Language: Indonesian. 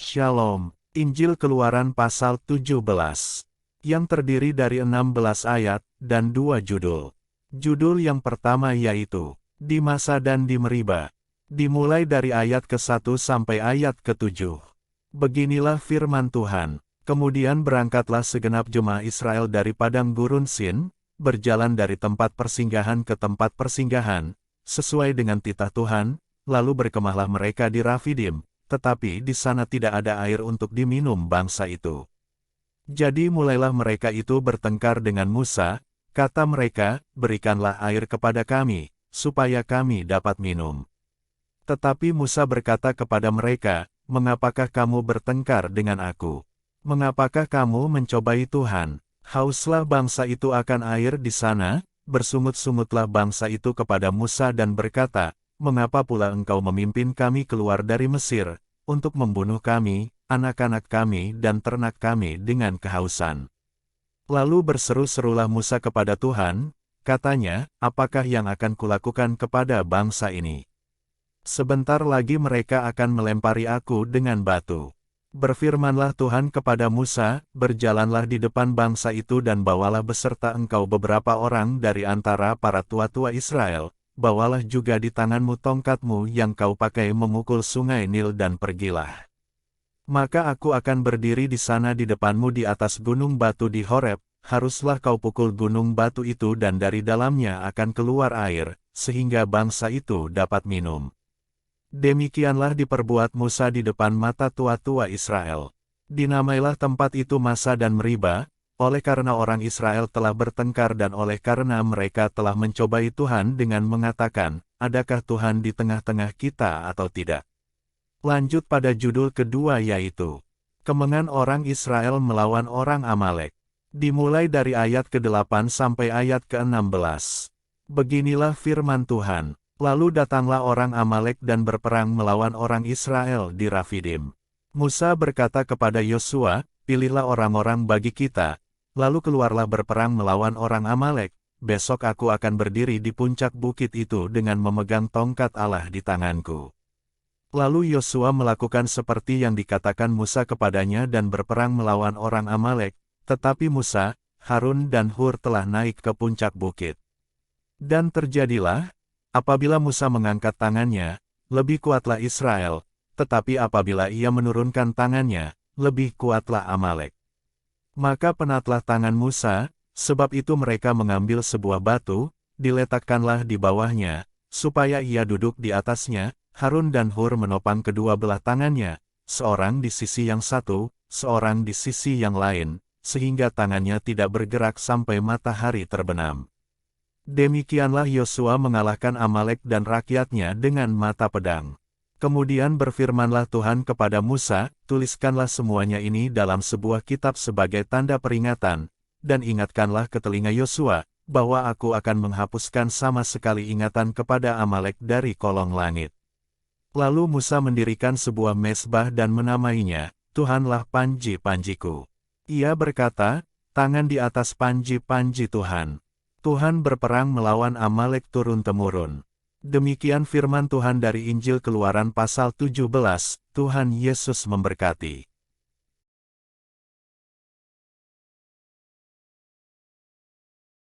Shalom, Injil Keluaran pasal 17, yang terdiri dari 16 ayat dan 2 judul. Judul yang pertama yaitu, di Masa dan di Meriba. Dimulai dari ayat ke-1 sampai ayat ke-7. Beginilah firman Tuhan. Kemudian berangkatlah segenap jemaah Israel dari padang gurun Sin, berjalan dari tempat persinggahan ke tempat persinggahan, sesuai dengan titah Tuhan, lalu berkemahlah mereka di Rafidim. Tetapi di sana tidak ada air untuk diminum bangsa itu. Jadi mulailah mereka itu bertengkar dengan Musa, kata mereka, berikanlah air kepada kami, supaya kami dapat minum. Tetapi Musa berkata kepada mereka, mengapakah kamu bertengkar dengan aku? Mengapakah kamu mencobai Tuhan? Hauslah bangsa itu akan air di sana, bersungut-sungutlah bangsa itu kepada Musa dan berkata, mengapa pula engkau memimpin kami keluar dari Mesir, untuk membunuh kami, anak-anak kami dan ternak kami dengan kehausan? Lalu berseru-serulah Musa kepada Tuhan, katanya, apakah yang akan kulakukan kepada bangsa ini? Sebentar lagi mereka akan melempari aku dengan batu. Berfirmanlah Tuhan kepada Musa, berjalanlah di depan bangsa itu dan bawalah beserta engkau beberapa orang dari antara para tua-tua Israel, bawalah juga di tanganmu tongkatmu yang kau pakai memukul sungai Nil dan pergilah. Maka aku akan berdiri di sana di depanmu di atas gunung batu di Horeb, haruslah kau pukul gunung batu itu dan dari dalamnya akan keluar air, sehingga bangsa itu dapat minum. Demikianlah diperbuat Musa di depan mata tua-tua Israel. Dinamailah tempat itu Masa dan Meriba, oleh karena orang Israel telah bertengkar dan oleh karena mereka telah mencobai Tuhan dengan mengatakan, adakah Tuhan di tengah-tengah kita atau tidak? Lanjut pada judul kedua yaitu, kemenangan orang Israel melawan orang Amalek. Dimulai dari ayat ke-8 sampai ayat ke-16. Beginilah firman Tuhan. Lalu datanglah orang Amalek dan berperang melawan orang Israel di Rafidim. Musa berkata kepada Yosua, pilihlah orang-orang bagi kita, lalu keluarlah berperang melawan orang Amalek, besok aku akan berdiri di puncak bukit itu dengan memegang tongkat Allah di tanganku. Lalu Yosua melakukan seperti yang dikatakan Musa kepadanya dan berperang melawan orang Amalek, tetapi Musa, Harun dan Hur telah naik ke puncak bukit. Dan terjadilah, apabila Musa mengangkat tangannya, lebih kuatlah Israel, tetapi apabila ia menurunkan tangannya, lebih kuatlah Amalek. Maka penatlah tangan Musa, sebab itu mereka mengambil sebuah batu, diletakkanlah di bawahnya, supaya ia duduk di atasnya, Harun dan Hur menopang kedua belah tangannya, seorang di sisi yang satu, seorang di sisi yang lain, sehingga tangannya tidak bergerak sampai matahari terbenam. Demikianlah Yosua mengalahkan Amalek dan rakyatnya dengan mata pedang. Kemudian berfirmanlah Tuhan kepada Musa, tuliskanlah semuanya ini dalam sebuah kitab sebagai tanda peringatan, dan ingatkanlah ke telinga Yosua, bahwa aku akan menghapuskan sama sekali ingatan kepada Amalek dari kolong langit. Lalu Musa mendirikan sebuah mezbah dan menamainya, Tuhanlah panji-panjiku. Ia berkata, tangan di atas panji-panji Tuhan. Tuhan berperang melawan Amalek turun-temurun. Demikian firman Tuhan dari Injil Keluaran pasal 17, Tuhan Yesus memberkati.